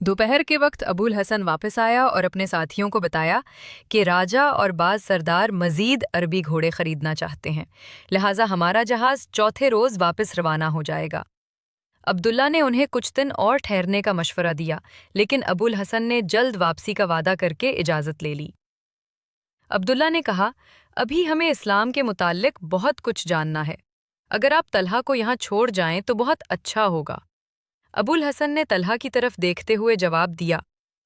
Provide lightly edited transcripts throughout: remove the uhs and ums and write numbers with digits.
दोपहर के वक्त अबुल हसन वापस आया और अपने साथियों को बताया कि राजा और बाज सरदार मजीद अरबी घोड़े खरीदना चाहते हैं, लिहाजा हमारा जहाज चौथे रोज वापस रवाना हो जाएगा। अब्दुल्ला ने उन्हें कुछ दिन और ठहरने का मशवरा दिया, लेकिन अबुल हसन ने जल्द वापसी का वादा करके इजाज़त ले ली। अब्दुल्ला ने कहा, अभी हमें इस्लाम के मुताल्लिक बहुत कुछ जानना है। अगर आप तलहा को यहाँ छोड़ जाएं तो बहुत अच्छा होगा। अबुल हसन ने तलहा की तरफ देखते हुए जवाब दिया,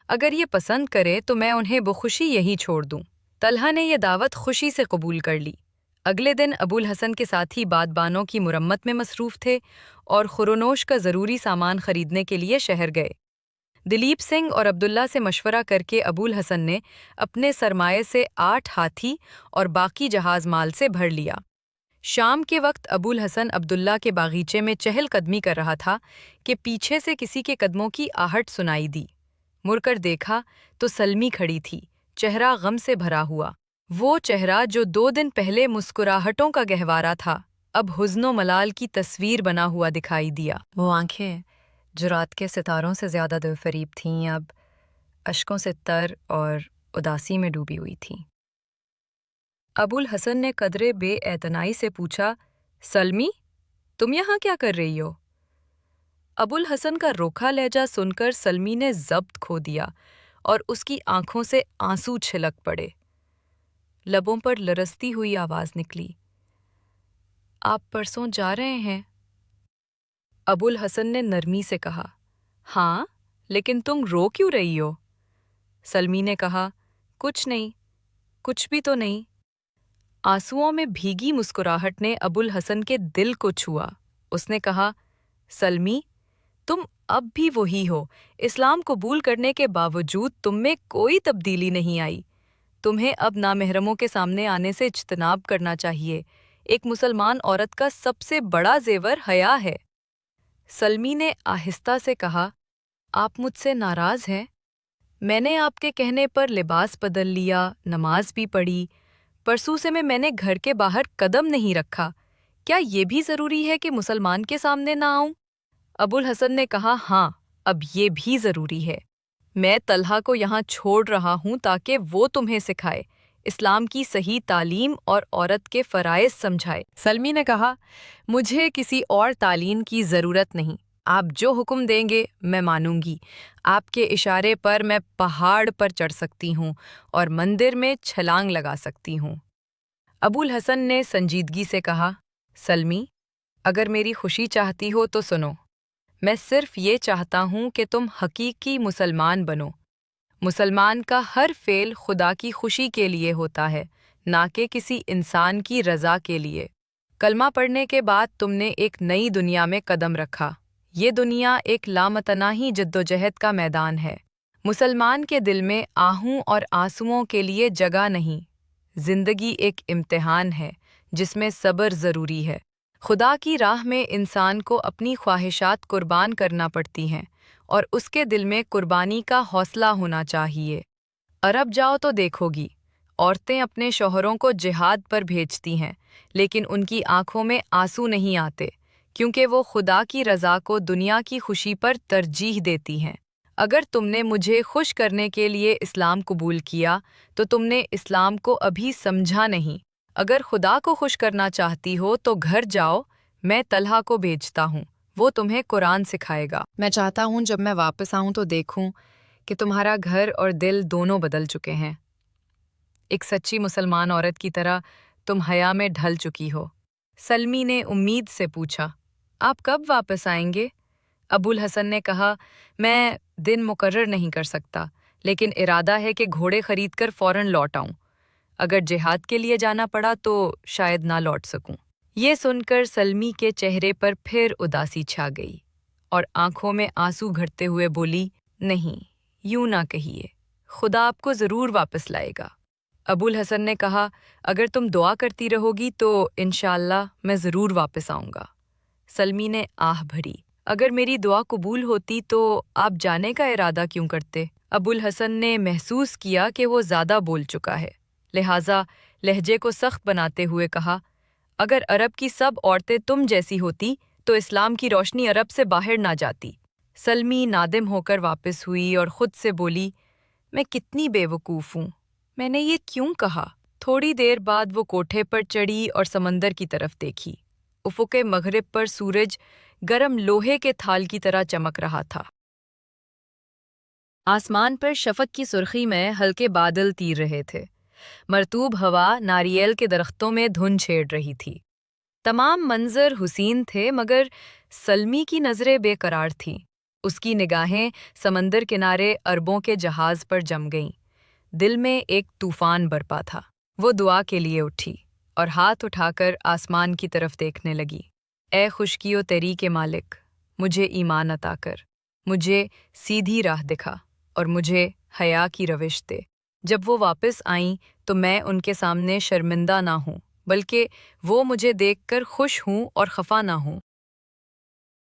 अगर ये पसंद करे तो मैं उन्हें बखुशी यहीं छोड़ दूं। तलहा ने यह दावत खुशी से कबूल कर ली। अगले दिन अबुल हसन के साथी बादबानों की मुरम्मत में मसरूफ़ थे और खुरोनोश का ज़रूरी सामान खरीदने के लिए शहर गए। दिलीप सिंह और अब्दुल्ला से मशवरा करके अबुल हसन ने अपने सरमाए से 8 हाथी और बाकी जहाज माल से भर लिया। शाम के वक्त अबुल हसन अब्दुल्ला के बागीचे में चहलकदमी कर रहा था कि पीछे से किसी के कदमों की आहट सुनाई दी। मुड़कर देखा तो सलमी खड़ी थी, चेहरा गम से भरा हुआ। वो चेहरा जो 2 दिन पहले मुस्कुराहटों का गहवारा था, अब हुज़्नो मलाल की तस्वीर बना हुआ दिखाई दिया। वो आंखें जो रात के सितारों से ज़्यादा दिलफरीब थीं, अब अश्कों से तर और उदासी में डूबी हुई थीं। अबुल हसन ने कदरे बेएतनाई से पूछा, सलमी, तुम यहाँ क्या कर रही हो? अबुल हसन का रोखा लहजा सुनकर सलमी ने ज़ब्त खो दिया और उसकी आंखों से आंसू छिलक पड़े। लबों पर लरसती हुई आवाज़ निकली, आप परसों जा रहे हैं? अबुल हसन ने नरमी से कहा, हाँ, लेकिन तुम रो क्यों रही हो? सलमी ने कहा, कुछ नहीं, कुछ भी तो नहीं। आंसुओं में भीगी मुस्कुराहट ने अबुल हसन के दिल को छुआ। उसने कहा, सलमी, तुम अब भी वही हो। इस्लाम कबूल करने के बावजूद तुम में कोई तब्दीली नहीं आई। तुम्हें अब नामहरमों के सामने आने से इज्तनाब करना चाहिए। एक मुसलमान औरत का सबसे बड़ा जेवर हया है। सलमी ने आहिस्ता से कहा, आप मुझसे नाराज़ हैं? मैंने आपके कहने पर लिबास बदल लिया, नमाज भी पढ़ी, परसों से मैंने घर के बाहर कदम नहीं रखा। क्या ये भी ज़रूरी है कि मुसलमान के सामने ना आऊं? अबुल हसन ने कहा, हाँ, अब ये भी ज़रूरी है। मैं तलहा को यहाँ छोड़ रहा हूँ ताकि वो तुम्हें सिखाए, इस्लाम की सही तालीम और औरत के फ़राइज़ समझाए। सलमी ने कहा, मुझे किसी और तालीम की ज़रूरत नहीं। आप जो हुक्म देंगे मैं मानूंगी। आपके इशारे पर मैं पहाड़ पर चढ़ सकती हूँ और मंदिर में छलांग लगा सकती हूँ। अबुल हसन ने संजीदगी से कहा, सलमी, अगर मेरी खुशी चाहती हो तो सुनो। मैं सिर्फ ये चाहता हूँ कि तुम हकीकी मुसलमान बनो। मुसलमान का हर फेल खुदा की खुशी के लिए होता है, ना कि किसी इंसान की रज़ा के लिए। कलमा पढ़ने के बाद तुमने एक नई दुनिया में कदम रखा। ये दुनिया एक लामतनाही जद्दोजहद का मैदान है। मुसलमान के दिल में आहूं और आंसुओं के लिए जगह नहीं। जिंदगी एक इम्तिहान है जिसमें सब्र ज़रूरी है। खुदा की राह में इंसान को अपनी ख्वाहिशात कुर्बान करना पड़ती हैं और उसके दिल में कुर्बानी का हौसला होना चाहिए। अरब जाओ तो देखोगी, औरतें अपने शौहरों को जिहाद पर भेजती हैं, लेकिन उनकी आंखों में आंसू नहीं आते, क्योंकि वो खुदा की रज़ा को दुनिया की खुशी पर तरजीह देती हैं। अगर तुमने मुझे खुश करने के लिए इस्लाम कबूल किया तो तुमने इस्लाम को अभी समझा नहीं। अगर खुदा को खुश करना चाहती हो तो घर जाओ, मैं तलहा को भेजता हूँ, वो तुम्हें कुरान सिखाएगा। मैं चाहता हूँ जब मैं वापस आऊँ तो देखूँ कि तुम्हारा घर और दिल दोनों बदल चुके हैं। एक सच्ची मुसलमान औरत की तरह तुम हया में ढल चुकी हो। सलमी ने उम्मीद से पूछा, आप कब वापस आएंगे? अबुल हसन ने कहा, मैं दिन मुकर्रर नहीं कर सकता, लेकिन इरादा है कि घोड़े खरीदकर फ़ौरन लौट आऊं। अगर जिहाद के लिए जाना पड़ा तो शायद ना लौट सकूं। ये सुनकर सलमी के चेहरे पर फिर उदासी छा गई और आंखों में आंसू घड़ते हुए बोली, नहीं, यूं ना कहिए, खुदा आपको ज़रूर वापस लाएगा। अबुल हसन ने कहा, अगर तुम दुआ करती रहोगी तो इंशाअल्लाह मैं ज़रूर वापस आऊँगा। सलमी ने आह भरी, अगर मेरी दुआ कबूल होती तो आप जाने का इरादा क्यों करते? अबुल हसन ने महसूस किया कि वो ज़्यादा बोल चुका है, लिहाजा लहजे को सख्त बनाते हुए कहा, अगर अरब की सब औरतें तुम जैसी होती तो इस्लाम की रोशनी अरब से बाहर ना जाती। سلمی نادم ہو کر واپس ہوئی اور خود سے بولی، میں کتنی بے وقوف ہوں، میں نے یہ کیوں کہا؟ تھوڑی دیر بعد وہ کوٹھے پر چڑھی اور سمندر کی طرف دیکھی۔ افق مغرب پر سورج گرم لوہے کے تھال کی طرح چمک رہا تھا۔ آسمان پر شفق کی سرخی میں ہلکے بادل تیر رہے تھے۔ مرطوب ہوا ناریل کے درختوں میں دھن چھیڑ رہی تھی۔ تمام منظر حسین تھے مگر سلمی کی نظریں بے قرار تھیں۔ اس کی نگاہیں سمندر کنارے اربوں کے جہاز پر جم گئیں۔ دل میں ایک طوفان برپا تھا۔ وہ دعا کے لیے اٹھی اور ہاتھ اٹھا کر آسمان کی طرف دیکھنے لگی۔ اے خشکی و تری کے مالک، مجھے ایمان عطا کر، مجھے سیدھی راہ دکھا اور مجھے حیا کی روش دے۔ جب وہ واپس آئیں تو میں ان کے سامنے شرمندہ نہ ہوں، بلکہ وہ مجھے دیکھ کر خوش ہوں اور خفا نہ ہوں۔